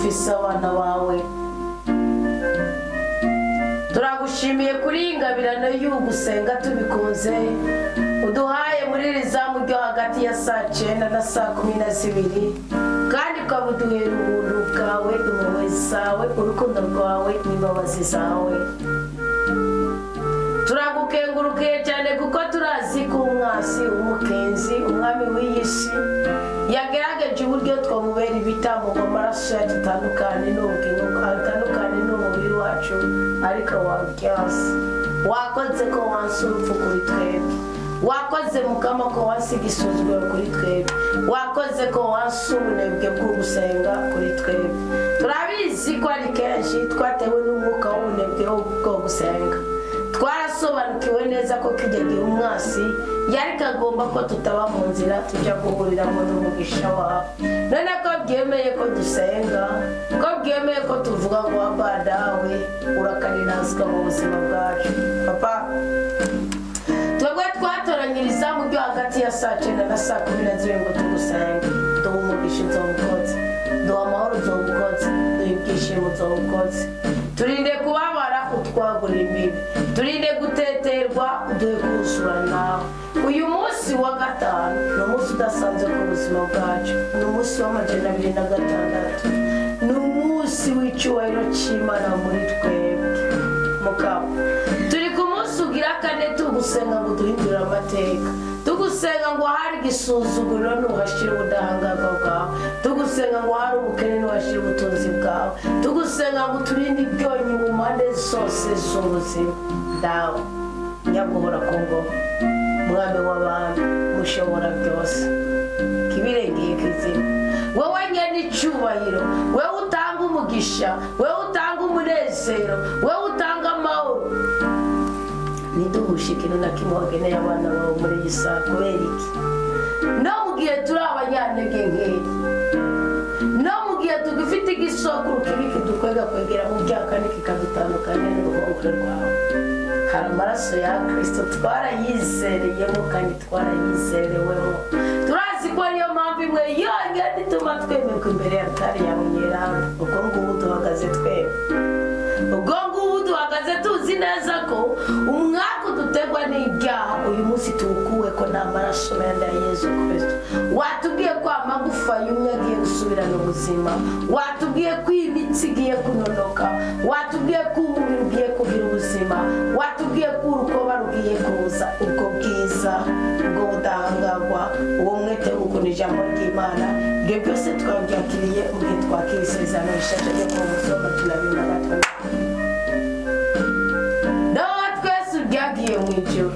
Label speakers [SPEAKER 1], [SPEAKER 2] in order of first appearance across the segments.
[SPEAKER 1] dufise abana bawe. Turagushimiye kuri ingabirano y'ugusenga tubikunze uduhaye muri iri zamu ryo hagati ya saa 9 na saa 12, kandi ukabuduhera ubuntu bwawe, impuhwe zawe, urukundo rwawe n'imbabazi zawe. Turagukengurukiye cyane kuko turazi ko umwasi, umukenzi, umwami w'iyisi yagerageje uburyo twamubera ibitambo mu maraso yacu atandukanye n'umubiri wacu, ariko wabyase. Wakoze ko wansi urupfu kuri twebwe, wakoze mukama ko wansi igisuzuguro kuri twebwe, wakoze ko wansi ubunebwe bwo gusenga kuri twebwe. Turabizi ko ari kenshi twatewe n'umwuka w'ubunebwe bwo gusenga. Twarasobanukiwe neza ko kijya gihe umwasi yari kagomba ko tutaba mu nzira tujya guhuriramo n'umugisha wawe. None ko byemeye ko dusenga, ko byemeye ko tuvuga ngo Aba dawe urakarinazwa mu buzima bwacu. Papa, twebwe twatoranyiriza mu byo hagati ya saa 9 na saa 12 ngo tugusenga. Duha umugisha nzawukoze, duha amahoro nzawukoze, duha ibyishimo nzawukoze. Turinde kubabara utwagura imbibi, turinde guteterwa uduhe kuzura nawe. Uyu munsi wa gatanu ni umunsi udasanzwe ku buzima bwacu, ni umunsi w'26, ni umunsi w'icyubahiro cy'Imana muri twebwe. Mukama, turi ku munsi ugira 4 tugusenga ngo duhindure amateka, tugusenga ngo hari igisuzuguriro ntuhashire ubudahangarwa bwawe, tugusenga ngo hari ubukene ntuhashire ubutunzi bwawe, tugusenga ngo turinde ibyonyi mu mpande zose z'ubuzima. Dawe nyaguhora ku ngoma, mwami w'abantu, mushobora byose, kibirengeye kizima, wowe nyene icyubahiro, wowe utanga umugisha, wowe utanga umunezero, wowe utanga amahoro. Niduhushikire na kimwe wageneye abana bawe muri iyi saa. Kubera iki? No mu gihe turi abanyantege nkeya, no mu gihe tugifite igisokuru kibi kidukwega kwegera mu byaka kikadutandukanya n'uruhongore rwawe, hari amaraso ya Kristo twarayizereyemo kandi twarayizerewemo. Turazi ko ariyo mpamvu imwe yonyine ituma twemerwa imbere ya altari yawe nyeranda. Ubwo ngubu duhagaze twebwe, ubwo ngubu duhagaze tuzi neza ko umwaka dutegwa n'ibyaha uyu munsi tuwukuwe ko n'amaraso meza ya Yesu Kristo. Watubwiye ko amagufa yumye agiye gusubirana ubuzima, watubwiye ko imitsi igiye kunonoka, watubwiye ko umubiri ugiye kugira ubuzima, watubwiye ko urukoba rugiye kuza. Ubwo bwiza, ubwo budahangarwa, uwo mwete w'ukuntu ijambo ry'Imana, ibyo byose twabyakiriye mu gihe twakira isezerano rishasha ryo ku musoma 26. Dawe twese uryagiye mu ijuru,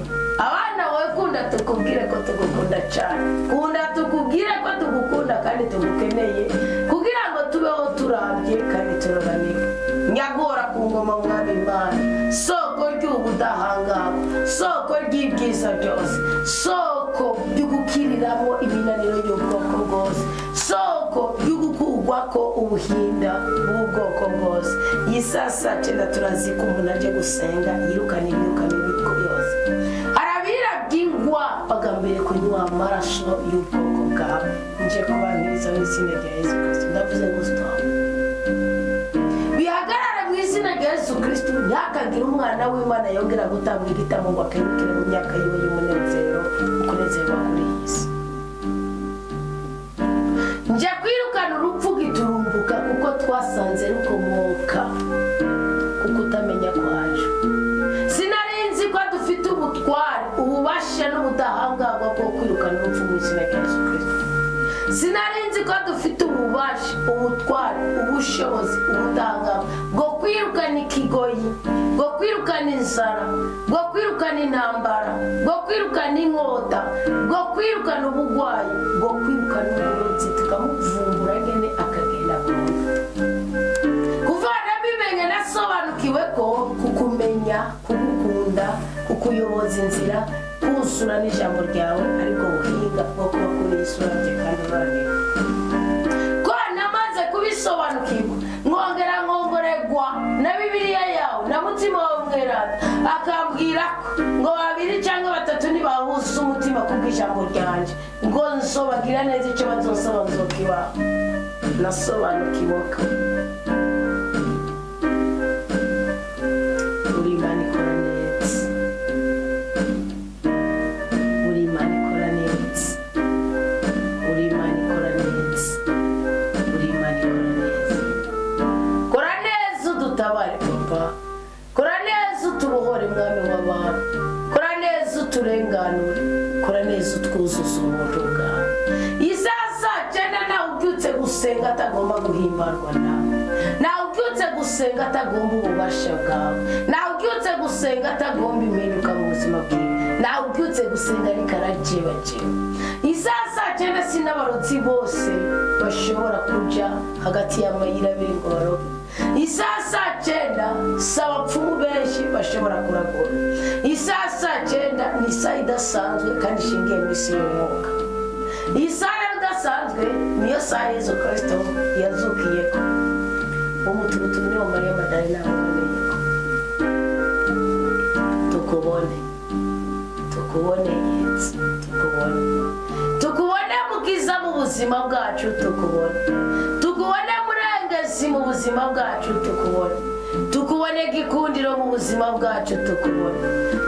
[SPEAKER 1] abana wowe kunda tukubwire ko tugukunda cyane, kunda tukubwire ko tugukunda kandi tugukeneye, kugira ngo tubeho turambye kandi turoranike. Nyagora ku ngoma mwami Imana, soko ry'ubudahangarwa, soko ry'ibyiza byose, soko ry'ugukiriramo iminaniro y'ubwoko bwose, soko ry'ugukugwa ko ubuhinda bw'ubwoko bwose. Iyi saa 9 turazi ko umuntu aje gusenga yirukana imyuka mibi yose. Arabira byingwa bagambire kunywa amaraso y'ubwoko bwawe. Nje kubaniriza mu izina rya Yesu Kristo, ndavuze ngo stop. Bihagarare mu izina rya Yesu Kristo, ntihakagire umwana w'Imana yongera gutanga igitambo ngo akayibukire mu myaka yiwe y'umunezero, ukunezerwa kuri iyi si. Nje kwirukana urupfu giturumbuka kuko twasanze rukomoka ku kutamenya kwacu. Sinarinzi ko dufite ubutware, ububasha n'ubudahangarwa bwo kwirukana urupfu mu izina rya Yesu Kristo. Sinarinzi ko dufite ububasha, ubutware, ubushobozi, ubudahangarwa bwo kwirukana ikigoyi, bwo kwirukana inzara, bwo kwirukana intambara, bwo kwirukana inkota, bwo kwirukana ubugwayi, bwo kwirukana uburozi tukamuvumbura nyene akagenda burundu. Kuva nabimenye nasobanukiwe ko kukumenya, kugukunda, kukuyoboza inzira, kuzura n'ijambo ryawe ariko buhinga bwo kuba kuri isura rye kandi uranira. Ko namaze kubisobanukirwa, ngongera ngongoregwa na Bibiliya yawe na mutima wawe mweranda, akambwira ngo 2 cyangwa 3 nibahuza umutima kubw'ijambo ryanje, ngo nsobagira neza icyo bazosaba nzokibaha. nasobanukiwe ko uri Imana ikora neza, uri Imana ikora neza, uri Imana ikora neza, uri Imana ikora neza. Kora neza udutabare papa, kora neza utubohore mwami w'abantu, kora neza uturenganure, kora neza utwuzuza ubuntu bwawe. Isaza cyane nawe ubyutse gusenga atagomba guhimbarwa nawe, nawe ubyutse gusenga atagomba ububasha bwawe, nawe ubyutse gusenga atagomba impinduka mu buzima bwawe, nawe ubyutse gusenga ariko arajibajiwe. Isaza cyane si n'abarotsi bose bashobora kujya hagati y'amayira abiri ngo barobe. Isasa cyenda si abapfumu benshi bashobora kuragura. Isasa cyenda ni isaha idasanzwe kandi ishingiye mu isi y'umwuka. Isaha idasanzwe niyo saha Yesu Kristo yazukiyeko. Umutubutu niwo Mariya Magdalena yaboneyeko. Tukubone Yesu, tukubone mukiza mu buzima bwacu, tukubone murengezi mu buzima bwacu, tukubone gikundiro mu buzima bwacu,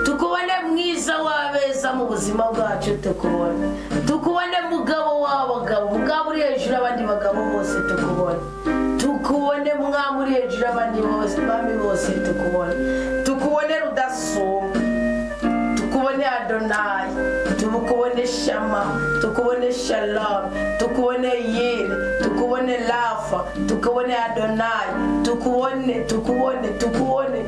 [SPEAKER 1] tukubone mwiza w'abeza mu buzima bwacu, tukubone mugabo w'abagabo, mugabo uri hejuru abandi bagabo bose, tukubone mwami uri hejuru abandi bose, bami bose, tukubone rudasumba, tukubone Adonai, tukubone Shama, tukubone Shalom, tukubone Yire, tukubone Lafa, tukubone Adonai, tukubone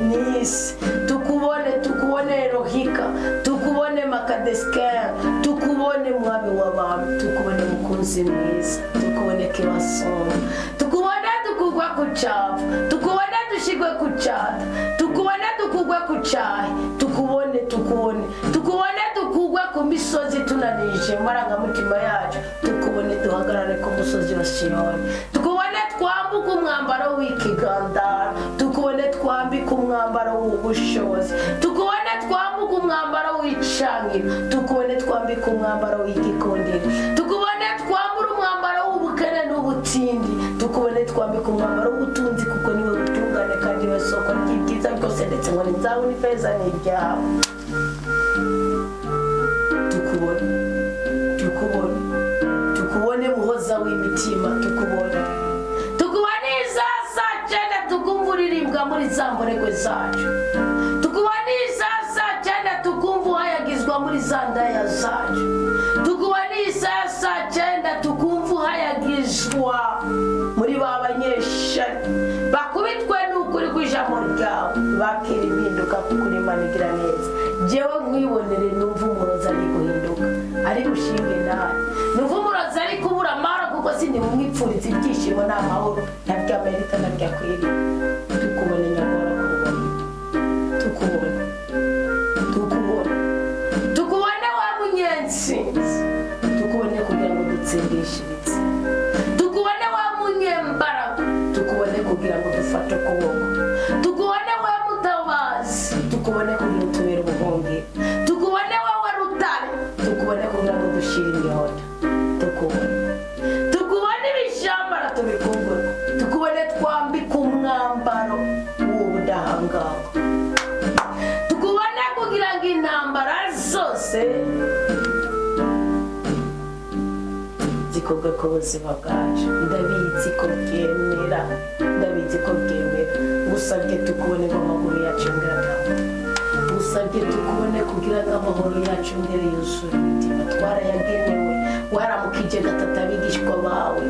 [SPEAKER 1] Nisi, tukubone Elohika, tukubone Makadesker, tukubone mwami w'abantu, tukubone mukunzi mwiza, tukubone kibasoma, tukubone dukugwa ku cyavu, tukubone dushigwe ku cyata, tukubone dukugwe ku cyahi, tukubone dukugwe ku misozi tunanije marangamutima yacu, tukubone duhagarare ku musozi wa Siyoni, tukubone twambuka umwambaro w'ikigandara, tukubone twambika umwambaro w'ubushobozi, tukubone twambuka umwambaro w'icangiro, tukubone twambika umwambaro w'igikundiro, tukubone twambura umwambaro w'ubukene n'ubutindi, tukubone twambika umwambaro w'ubutunzi kuko niwe butungane kandi we soko ry'ibyiza byose ndetse ngo nzawe n'ifeza n'ibyawe. Tukubone muhoza w'imitima, tukubone isasa cyane tukumva uririmbwa muri za mborego zacu, tukubone isasa cyane tukumva uhayagizwa muri za ndaya zacu, tukubone isasa cyane tukumva uhayagizwa muri ba banyeshari bakubitwe n'ukuri kw'ijambo ryawe, bakira impinduka kuko uri Imana igira neza. Jewe nkwibonere numva umurozi ari guhinduka, ari gushinga intare, numva umurozi ari kubura amahoro kuko sindi mumwipfuriza ibyishimo n'amahoro, ntarya Amerika ntarya kwiriye. Tukubone nyagora tukubone wa munyentsinzi, tukubone kugira ngo dutsindishe ibitsi, tukubone wa munyembaraga, tukubone kugira ngo dufate ukuboko, tukubone wa mutabazi, tukubone kugira ngo tubere ubuhungiro, tukubone wowe rutare, tukubone kugira ngo dushire imihota, tukubone ibishambara tubikungure, tukubone twambika umwambaro w'ubudahangarwa, tukubone kugira ngo intambara zose zikorwe ku buzima bwacu. Ndabizi ko bwemera, gusabye tukubone ngo amaguru yacu ngaraga, gusabye tukubone kugira ngo amahoro yacu ngere yuzuye imitima twarayagenewe, waramukije gatatu abigishwa bawe,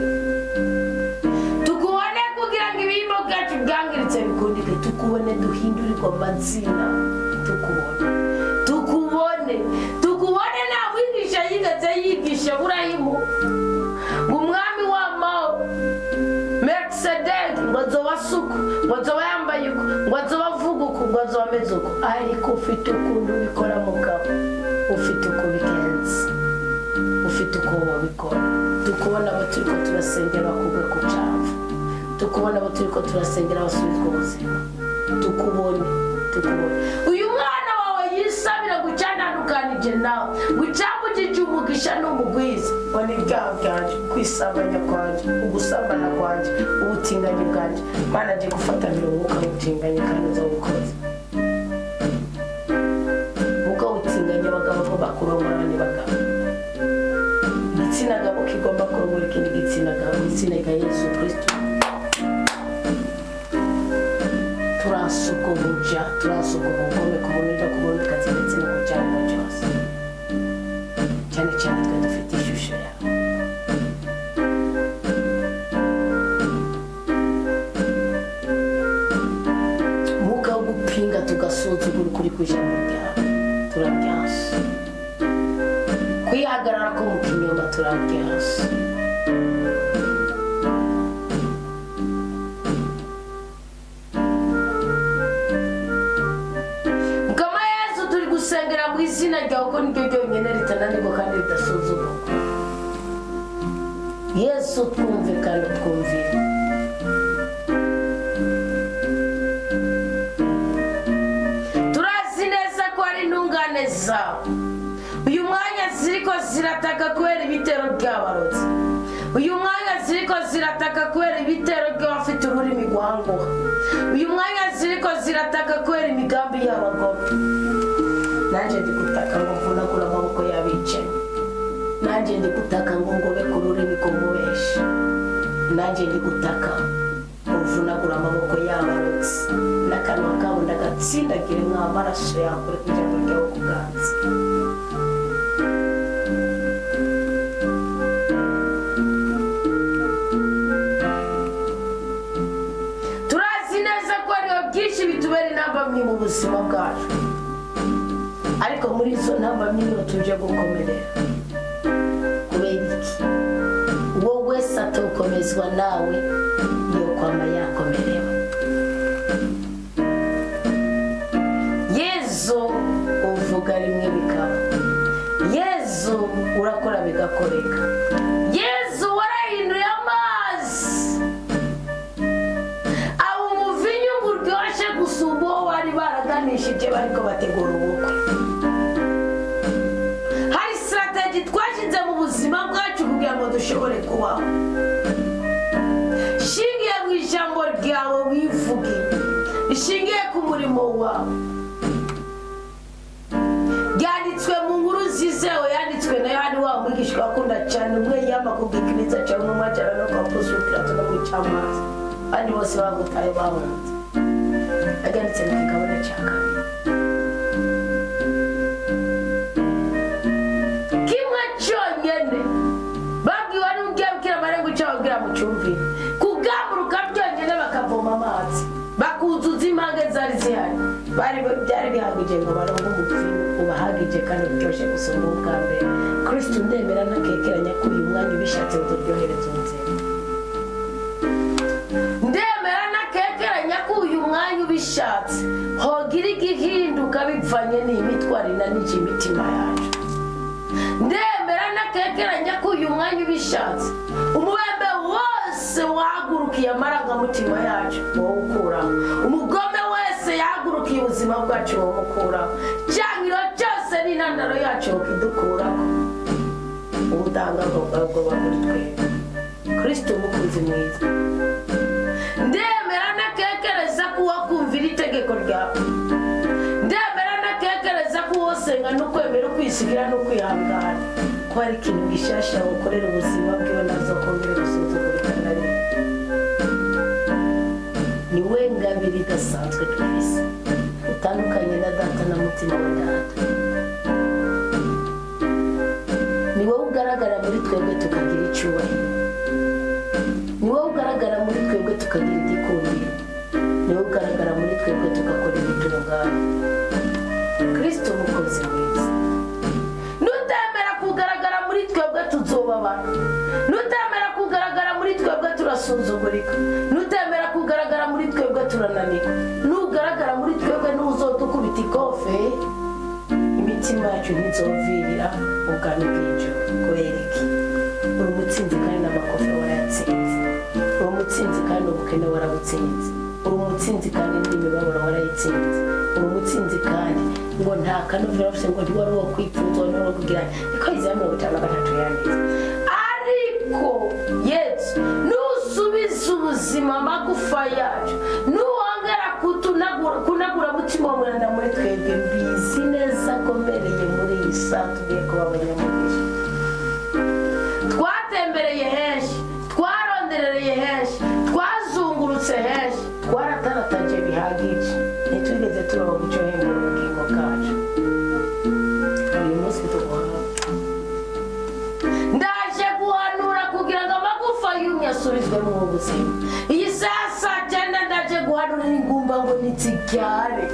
[SPEAKER 1] tukubone kugira ngo ibihimba byacu byangiritse bikundike, tukubone duhindurirwa amazina, tukubone nta mwigisha yigeze yigisha Burayimu ngo umwami w'amahoro Melkisedeki ngo azoba asuku, ngo azoba yambaye uko, ngo azoba avuga uko, ngo azoba ameze uko, ariko ufite ukuntu ubikora mugabo, ufite uko ubigenza, ufite uko wabikora. Tukubona abo turiko turasengera bakugwe ku cyavu, tukubona abo turiko turasengera basubizwa ubuzima, tukubone uyu mwana wawe yisabira gucandukana wanje nawe gucambu cy'umugisha n'umugwiza bone byawe byanje kwisabanya kwanje ugusambana kwanje ubutinganye bwanje Mana je gufata biruhuka ubutinganye kandi uzobukoze uko ubutinganye bagabo ko bakurongora ni bagabo igitsina gabo kigomba kurongora ikindi gitsina gabo igitsina ga Yesu Kristo turasukubuja turasukubugome kubonera kuboneka ndetse no kujyana cyose cyane cyane twe dufite ishusho yawe muka gupinga tugasuzugura ukuri kw'ijambo ryawe turabyasa kwihagarara ko mu kinyoma turabyasa gusengera mu izina ryawe ko niryo ryonyine ritananirwa kandi ridasuzugurwa Yesu twumve kandi twumvire turazi neza ko ari intungane zawe uyu mwanya ziriko zirataka kubera ibitero by'abarozi uyu mwanya ziriko zirataka kubera ibitero by'abafite ururimi rwanguha uyu mwanya ziriko zirataka kubera imigambi y'abagome nanje ndikutaka ngo mvunagura amaboko y'abicanyi nanje ndikutaka ngo ngobe ku rurimi rw'umubesha nanje ndikutaka ngo mvunagura amaboko y'abarotsi n'akanwa kabo ndagatsindagire nk'amaraso yakure kugira ngo ryawe kuganza turazi neza ko hariho byinshi bitubera intambamyi mu buzima bwacu ariko muri izo ntambamyi niho tuje gukomerera kubera iki wowe wese atokomezwa nawe niyo kwama yakomerewe Yezu uvuga rimwe bikaba Yezu urakora bigakoreka Yezu warahinduye amazi abo umuvinyu uryoshye gusumba uwo bari baraganishije bariko bategura ubukwe twashinze mu buzima bwacu kugira ngo dushobore kubaho shingiye mu ijambo ryawe wivuge ishingiye ku murimo wawe yanditswe mu nkuru zizewe yanditswe na Yohani wa mwigishwa akunda cyane umwe yama kubwikiriza cyane n'umwajyana no kwa Apostol Pilato no mu cyamazi abandi bose bagutaye bahunze agendetse mu kigabane cya kabiri mucumvire kugamuruka byonyine bakavoma amazi bakuzuza impange zari zihari byari bihagije ngo baronke umupfumu ubahagije kandi uryoshye gusumba ubwa mbere Kristo ndemera ntakekeranya ko uyu mwanya ubishatse uduryohereza ubuzima ndemera ntakekeranya ko uyu mwanya ubishatse hogira igihinduka bivanye n'imitwaro inanije imitima yacu ndemera ntakekeranya ko uyu mwanya ubishatse umubembe wose wahagurukiye amarangamutima yacu wowe ukuraho umugome wese yahagurukiye ubuzima bwacu wowe ukuraho cyangiro cyose n'intandaro yacu ukidukuraho ubudahangarwa bwawe bwoba muri twebwe Kristo umukunzi mwiza ndemera ntakekereza ko wakumvira itegeko ryawe ndemera ntakekereza ko wosenga no kwemera ukwisigira no kwihangana ko hari ikintu gishasha ukorera ubuzima bwiwe nazo kongera gusuzugurika na rimwe ni we ngabire idasanzwe twese utandukanye na data na mutima wa data ni wowe ugaragara muri twebwe tukagira icyubahiro ni wowe ugaragara muri twebwe tukagira igikundiro ni wowe ugaragara muri twebwe tugakora ibitunganye Kristo umukozi mwiza nutemera kugaragara muri twebwe tuzobabana nutemera kugaragara muri twebwe turasuzugurika nutemera kugaragara muri twebwe turananirwa nugaragara muri twebwe n'uzodukubita ikofe imitima yacu ntizovirira ubwami bw'ijuru kubera iki uri umutsinzi kandi n'amakofe warayatsinze uri umutsinzi kandi ubukene warabutsinze uri umutsinzi kandi n'imibabaro warayitsinze uri umutsinzi kandi ngo nta kanovera ufite ngo ntiwari wo kwipfuza no kugira niko izira 53 yanditse ariko Yesu nusubiza ubuzima amagufa yacu nuwongera kunagura mutima w'umwana muri twebwe mbizi neza ko mbereye muri iyi saa tugiye kuba abanyamugisha twatembereye henshi twaronderereye henshi twazungurutse henshi twaratarataje bihagije ntitwigeze turonka icyo hembura ubugingo bwacu uyu munsi tuguha ndaje guhanura kugira ngo amagufa yumye asubizwe mu buzima iyi sasa cyane ndaje guhanura ingumba ngo ntizibyare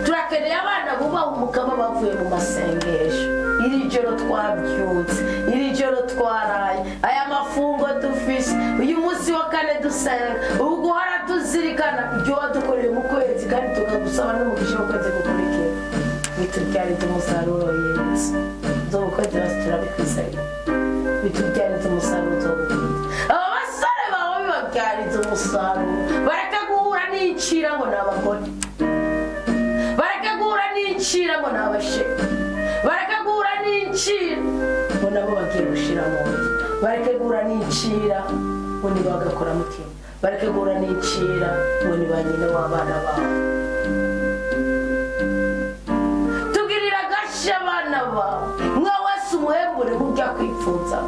[SPEAKER 1] turakeneye abana bubaha umukama bavuye mu masengesho iri joro twabyutse iri joro twaraye aya mafungo dufise uyu munsi wa kane dusenga ubu guhora tuzirikana ibyo wadukoreye mu kwezi kandi tukagusaba n'umugisha w'ukwezi gukurikira bitubyariza umusaruro Yesu zo ukwezi turabikwisabira bitubyariza umusaruro zo gukunda aba basore bawe bibabyariza umusaruro bareka guhura n'incira ngo ni abagore bareka guhura n'incira ngo ni abasheke bareka guhura n'incira ngo nabo bagiye gushira mu nzu bareke guhura n'incira ngo ni bagakora mutima bareke guhura n'incira ngo ni ba nyina w'abana babo tugirira agashya abana bawe mwe wese umuhembure mu byo kwipfuza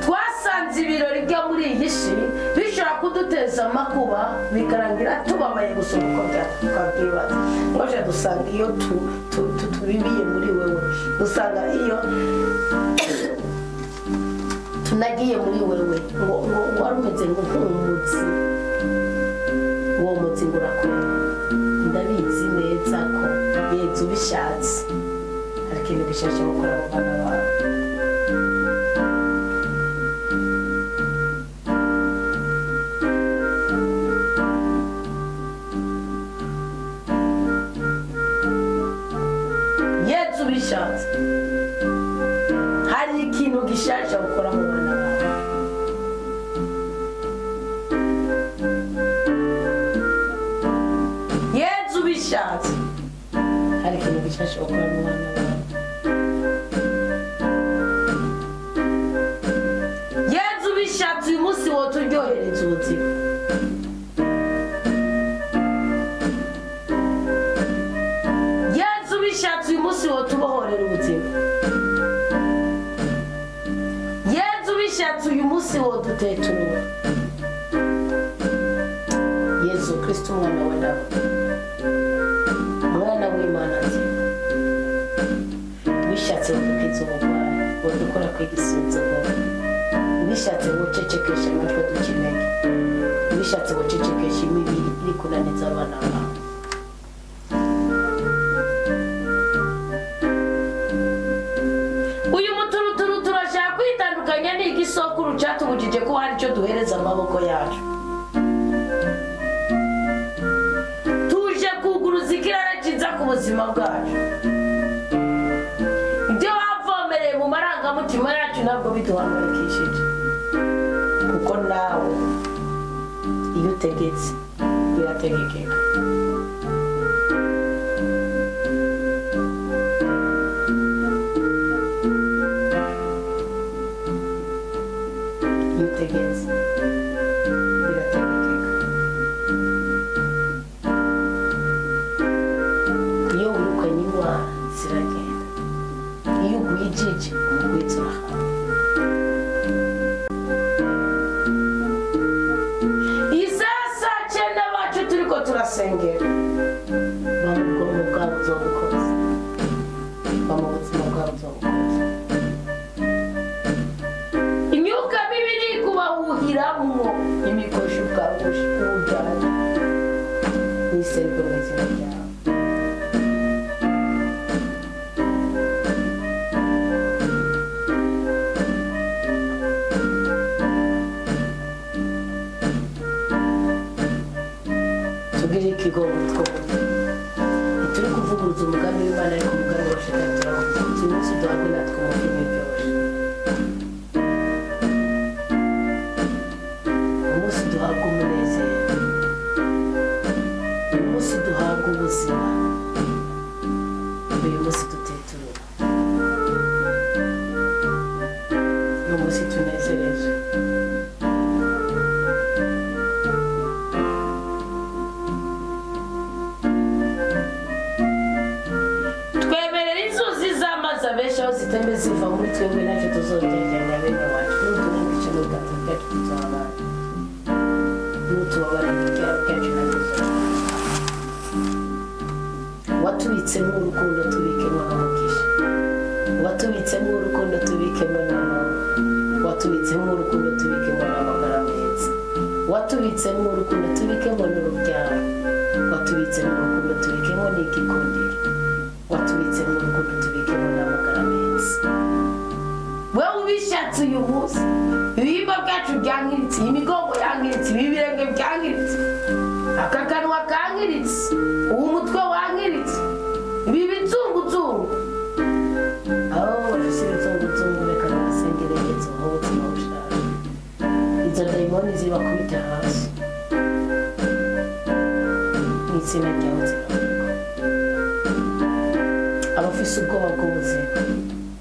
[SPEAKER 1] twasanze ibirori byo muri iyi si bishobora kuduteza amakuba bikarangira tubabaye gusoma uko twabyibaza ngoje dusanga iyo tubibiye muri wewe dusanga iyo tunagiye muri wewe ngo wari umeze nk'umutsi uwo mutsi ngo urakora ndabizi neza ko Yesu bishatse hari ikintu gishasha gukora mu bana bawe Yesu bishatse hari ikintu gishasha gukora mu bana bawe Yesu bishatse hari ikintu gishasha gukora mu bana bawe Yesu bishatse uyu munsi woturyohereza ubuzima Yesu bishatse uyu munsi wotubohorera ubuzima Yesu bishatse uyu munsi woduteturura Yesu Kristo umwana wa Dawidi umwana w'Imana nzima bishatse wodukiza ubugwari wodukora kwigisuzuma bishatse wocecekesha amatwi dukeneye bishatse wocecekesha imibiri iri kunaniza abana bawe uyu muturuturu turashaka kwitandukanya n'igisokuru cyatubujije ko hari icyo duhereza amaboko yacu tuje kuguruza ikirere cyiza ku buzima bwacu ibyo wavomereye mu marangamutima yacu ntabwo biduhangayikishije kuko nawe iyo utegetse birategekeka iyo utegetse birategekeka iyo wirukanye indwara ziragenda iyo ugwijije umugwiza urahana isasa cyenda bacu turiko turasengera bamubwonko bwabo uzobukoze bamubuzima bwabo uzobukoze imyuka mibiri kubahuhiramwo imikoshi bwabusha ubujyanye niserwe mu izina ryawe tugire ikigongo twose turi kuvuguruza umugambi w'Imana ariko umugambi wa Shitani turavuga uyu munsi duhabwe natwe umutima uryoshye uyu munsi duhabwa umunezero uyu munsi duhabwa ubuzima uyu munsi tuteturuka, uyu munsi tunezereje. Twemerera inzuzi z'amazi abenshi aho zitembe ziva muri twebwe, ntacyo tuzogereranya bene wacu. Nuturengeje mu bwato bwacu tuzabana, nutubabara ibyaha byacu natuzabana. Watubitsemo urukundo tubikemo n'umugisha, watubitsemo urukundo tubikemo n'amahoro, watubitsemo urukundo tubikemo n'amagara meza, watubitsemo urukundo tubikemo n'urubyaro, watubitsemo urukundo tubikemo n'igikundiro, watubitsemo urukundo tubikemo n'amagara meza. Wowe ubishatse uyu munsi, ibihimba byacu byangiritse, imigongo yangiritse, ibirenge byangiritse, aka kanwa kangiritse, uwo mutwe wangiritse, ibi bizunguzungu, aho bafise ibizunguzungu reka babasengere Yesu aho ubuzima bushaje, izo dayimoni zibakubita hasi n'izina ryawe ziravuga. Abafise ubwoba bw'ubuzima,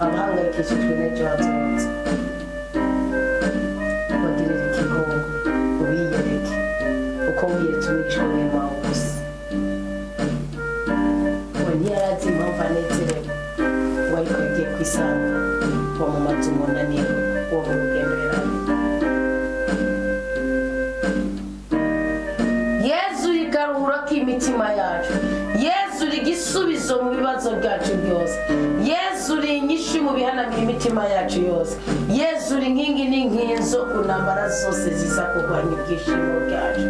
[SPEAKER 1] abahangayikishijwe n'ejo hazaza, bagirire ikigongo, ubiyereke uko wiyeretse umwishwa w'Emawusi. We ntiyarazi impamvu anezerewe, we ariko yagiye kwisanga uwo mu mazu umunaniro, uwo mu rugendo yararimo. Yezu ikaruhura k'imitima yacu, Yezu uri igisubizo mu bibazo byacu byose, Yezu uri inyishu mu bihanamira imitima yacu yose, Yezu uri inkingi n'inkinzo ku ntambara zose ziza kurwanya ibyishimo byacu.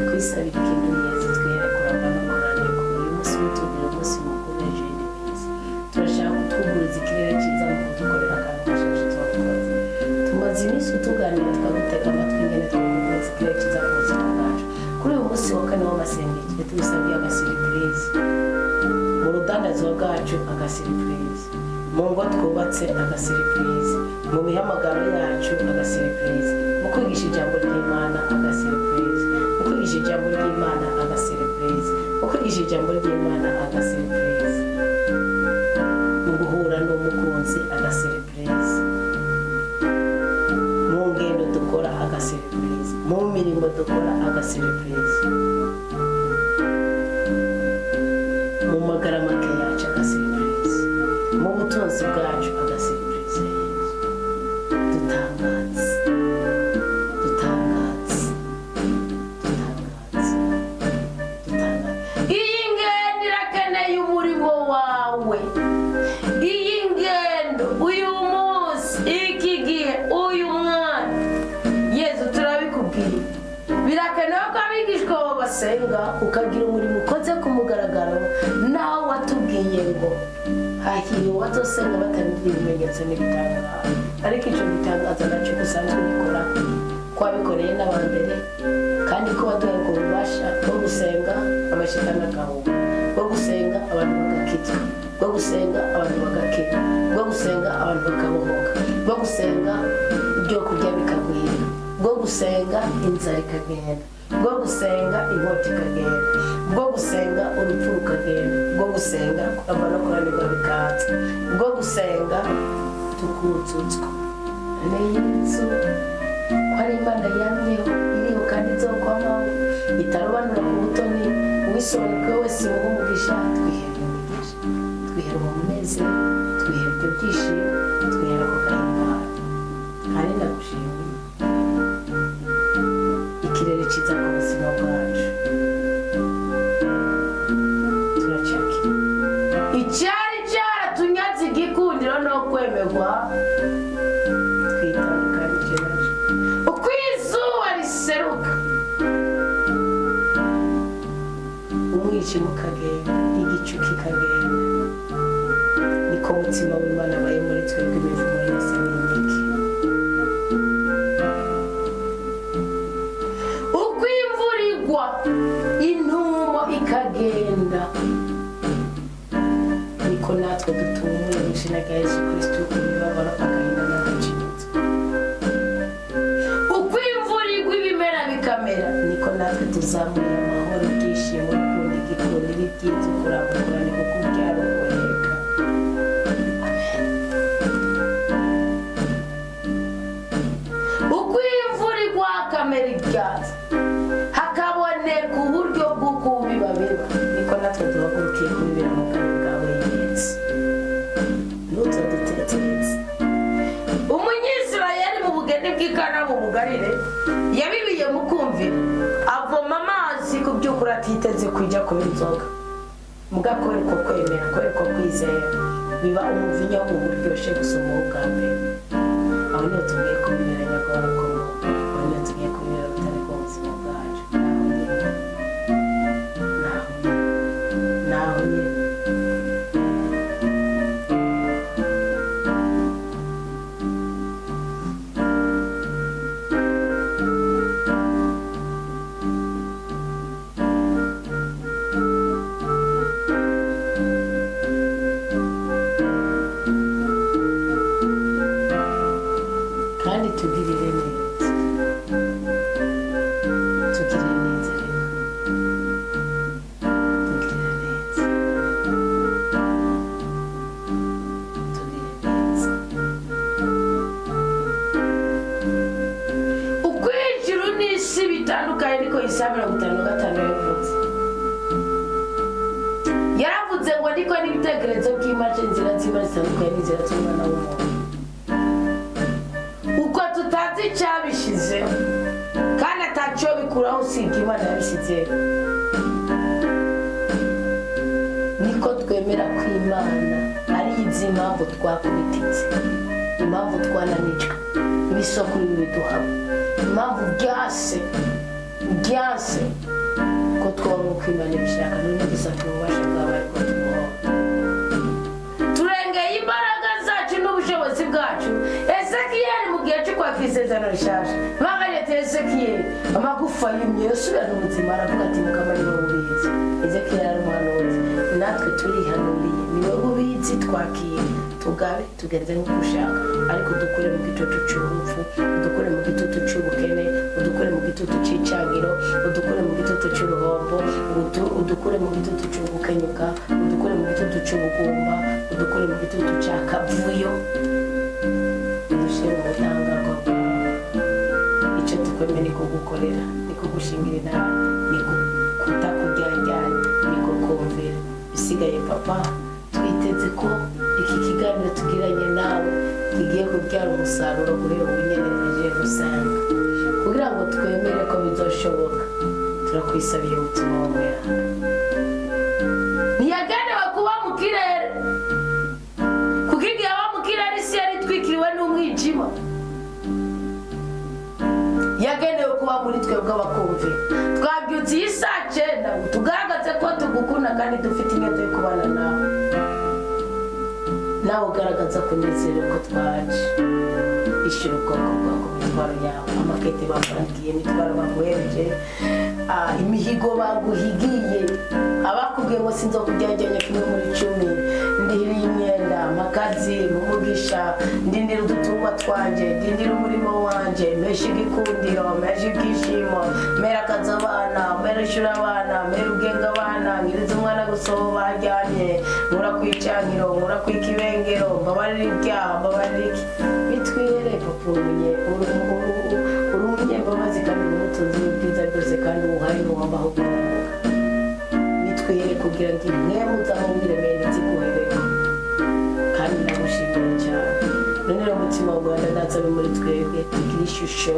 [SPEAKER 1] Twisabira ikintu Yezu twere kurangwa n'amaraniro ku uyu munsi witubwira umunsi mukuru ejo neza. Turashaka kutwuguriza ikirere cyiza mu kudukorera akantu gashashe twakoze. Tumaze iminsi tuganira tukagutega amatwi ingene twakuguriza ikirere cyiza mu buzima bwacu. Kuri uyu munsi wa kane w'amasengero tubisabiye agasiripurize, mu rudandazwa rwacu agasiripurize, mu ngo twubatse agasiripurize, mu mihamagaro yacu agasiripurize, mu kwigisha ijambo ry'Imana agasiripurize, mu kwigisha ijambo ry'Imana agasiripurize, mu kwigisha ijambo ry'Imana agasiripurize, mu guhura n'umukunzi agasiripurize, mu ngendo dukora agasiripurize, mu mirimo dukora agasiripurize, mu magara make yacu agasiripurize, mu butunzi bwacu agasiripurize. Dutangaze, dutangaze, dutangaze, dutangaze. Iyi ngendo irakeneye umurimo wawe, iyi ngendo, uyu munsi, iki gihe, uyu mwanya. Yezu turabikubwiye, birakenewe ko abigishwa bo basenga, ukagira umurimo ukoze ku mugaragaro, nawe watubwiye ngo hahiriwe abazosenga batamenya ibimenyetso n'ibitangaza. Ariko icyo gitangaza nacyo usanzwe ubikora, ko wabikoreye n'abambere, kandi ko waduhaye ubwo bubasha bwo gusenga amashitani agahunga, bwo gusenga abantu bagakizwa, bwo gusenga abantu bagakira, bwo gusenga abantu bakabohoka, bwo gusenga ibyo kurya bikagwira, bwo gusenga inzara ikagenda, bwo gusenga inkota ikagenda, bwo gusenga urupfu rukagenda, bwo gusenga kuramba no kuranirwa bikaza, bwo gusenga tukuzutswa. Yesu ko ari Imana yamyeho, iriho kandi izokwamaho, itarobanura ku butoni, uwisobanukiwe wese muhe umugisha. Twihera umugisha, twihera umunezero, twihera ibyo byishimo, twihera ako gahimbara. Kandi ndagushimiye ikirere cyiza ku buzima bwacu. Turacakira icyari cyaratunyaze igikundiro no kwemerwa, twitandukanije nacyo. Uko izuba riseruka, umwijima ukagenda, igicu kikagenda, niko umutima w'Imana abaye muri twebwe, imivumo yose n'inkike. Uko imvura igwa, intumo ikagenda, niko natwe dutumuye mu izina rya Yesu Kristo imibabaro, agahinda n'agacinyizo. Uko imvura igwa ibimera bikamera, niko natwe tuzamuye amahoro, ibyishimo, urukundo, igikundiro, ibyiza, kuramba, kuranirwa, kubyara, biba niko natwe duhagurukiye kubibera mu kanwa bwawe Yesu ntuzadutetereze. Umunyisirayeli mu bugeni bw'ikana mu mugarire yabibiye mu kumvira avoma amazi ku by'ukuri atiteze kujya kuba inzoga mugakore ko kwemera kore ko kwizera biba umuvinyo uburyoshye gusoma ubwa mbere. Aho niho tugiye kubibera nyagora ko aho niho tugiye kubibera butare ko ubuzima bwacu naho nyine kandi tugirire neza tugirire neza reka tugirire neza tugirire neza. Uko ijuru n'isi bitandukanye niko Yesaya 55 yavuze. Yaravuze ngo niko n'ibitekerezo by'Imana inzira z'Imana zitandukanye n'inzira z'umwana w'umuntu. Uko tutazi icyabishyizeho kandi atacyo bikuraho usibye Imana yabishyizeho niko twemera ko Imana ari izi impamvu twakubititse, impamvu twananijwe, ibisoko biduhama, impamvu byase ko twabona uko Imana ibishaka none dusabye ububasha bwawe ariko tumuhora turengeye imbaraga zacu n'ubushobozi bwacu. Ezekiyeli mu gihe cyo kwakira isezerano rishasha baganyete Ezekiyeli amagufa yumye yosubirana ubuzima aravuga ati Mukama niwe ubizi. Ezekiyeli ari umuhanuzi natwe turihanuriye niwe ubizi twakire tugabe tugenze nk'uko ushaka ariko dukure mu gitutu cy'urupfu, udukure mu gitutu cy'ubukene, udukure mu gitutu cy'icangiro, udukure mu gitutu cy'uruhombo, udukure mu gitutu cy'ubukenyuka, udukure mu gitutu cy'ubugumba, udukure mu gitutu cya kavuyo, udushyire mu budahangarwa bwawe. Icyo tukwemeye ni kugukorera, ni kugushingira inama, ni kutakujyajyana, ni kukumvira. Bisigaye papa twiteze ko iki kiganiro tugiranye nawe kigiye kubyara umusaruro kuri ubu nyene tuje gusanga kugira ngo twemere ko bizoshoboka. Turakwisabiye umutima wawe ntiyagenewe kuba mu kirere kuko igihe aba mu kirere isi yari itwikiriwe n'umwijima. Yagenewe kuba muri twebwe abakumvira. Twabyutse iyi saa 9 tugaragaze ko tugukunda kandi dufite intego yo kubana nawe ugaragaza kunezerwa ko twaje. Ishyura ubwoko bwako imitwaro yawe, amakete bakurangiye, imitwaro baguhereje, imihigo baguhigiye, abakubwiye ngo sinzo kujyajyanya kimwe muri 10 ndihiriye imyenda, amakazi, umugisha, ndindira udutungwa twanje, ndindira umurimo wanje, meshe igikundiro, meshe ibyishimo, mera akazi abana, mera ishuri abana, mera ubwenge abana, ngiriza umwana gusoho bajyanye, nkura kwicangiro, nkura kwikibengero, mbabarira ibyaha, mbabarira iki bitwire papa urumye mbabazi kandi umutunzi w'ibyiza byose kandi uhaye n'uwambaho kuruhuka. Bitwire kugira ngo imwe muzamubwire mende ziguhereko kandi ndagushimira cyane. None rero umutima wa Rwanda ndazabe muri twebwe tugira ishusho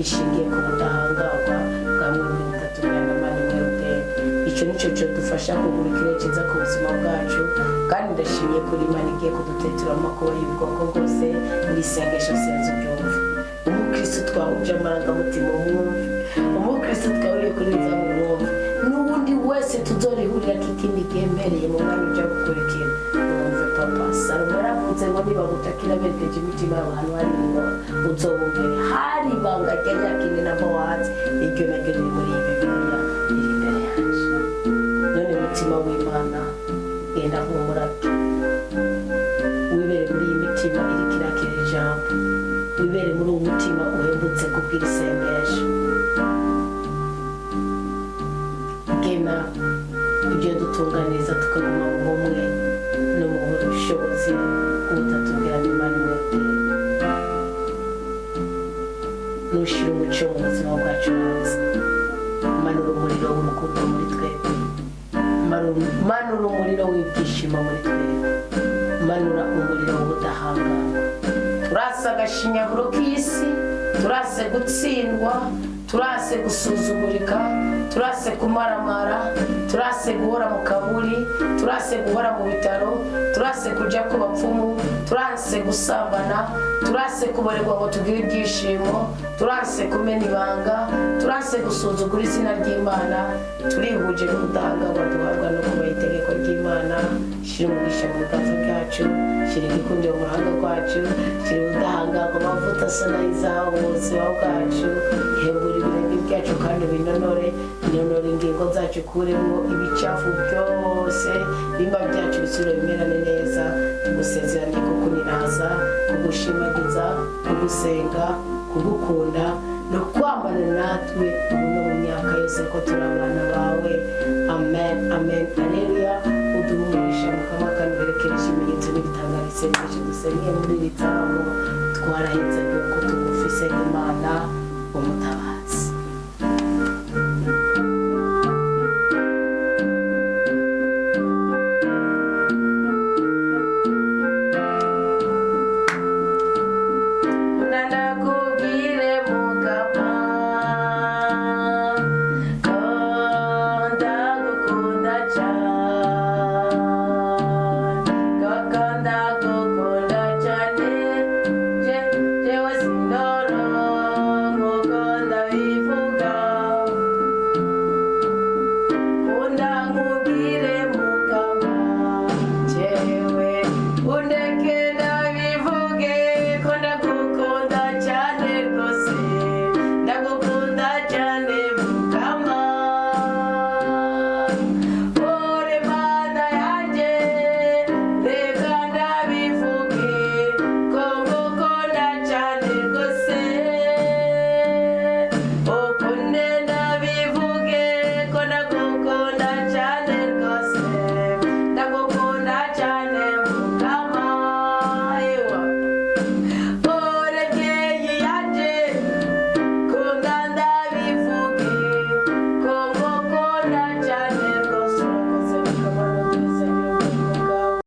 [SPEAKER 1] ishingiye ku budahangarwa bwa 33 icyo nicyo cyo dufasha kugura ikirekiza ku buzima bwacu kandi ndashimiye kuri Imana igiye kudutetera amakuba y'ubwoko bwose n'isengesho senze byumva. Umukristo twahuje amarangamutima umwumve, umukristo twahuriye kuri za mwumve, n'ubundi wese tuzorihurira kikindi gembereye mu mwanya ujya gukurikira mwumve. Papa Salomo yaravuze ngo niba gutakira berekeje imitima y'abantu hari ngo uzobumvire hari ibanga ry'akini na Bowazi iryo naryo riri muri Bibiliya iri imbere yacu. None umutima w'Imana genda humurake wibere muri iyi mitima iri kirakira ijambo, wibere muri uwo mutima uhembutse kubwira isengesho. Gena ibyo dutunganiza tukaguma mu bumwe no mu bushobozi bw'ubutatubwira n'Imana imwe nushira umuco mu buzima bwacu hanze, umanura umuriro w'urukundo muri twebwe manura umuriro w'ibyishimo muri twebwe, manura umuriro w'ubudahangana. Turase agashinyaguro k'isi, turase gutsindwa, turase gusuzugurika, turase kumaramara, turase guhora mu kaburi, turase guhora mu bitaro, turase kujya ku bapfumu, turase gusambana, turase kuborerwa ngo tugire ibyishimo, turase kumena ibanga, turase gusuzugura izina ry'Imana. Turihuje n'ubudahangarwa duhabwa no kubaha itegeko ry'Imana. Shyira umugisha mu biganza byacu, shyira igikundiro mu ruhanga rwacu, shyira ubudahangarwa amavuta asa n'ay'izahabu mu buzima bwacu. Hembura ibirenge byacu kandi binonore ingingo zacu, ukuremo ibicafu byose, bimba byacu bisubire bimerane neza. Tugusezeranye kukuniraza, kugushimagiza, kugusenga, kugukunda no kwamana natwe ubu no mu myaka yose ko turi abana bawe. Amen, amen, alleluia. Uduhe umugisha Mukama kandi uherekereshe ibimenyetso n'ibitangaritse byinshi dusengeye muri iri taramo. Twaraheze ko tugufise Imana umutabazi.
[SPEAKER 2] Be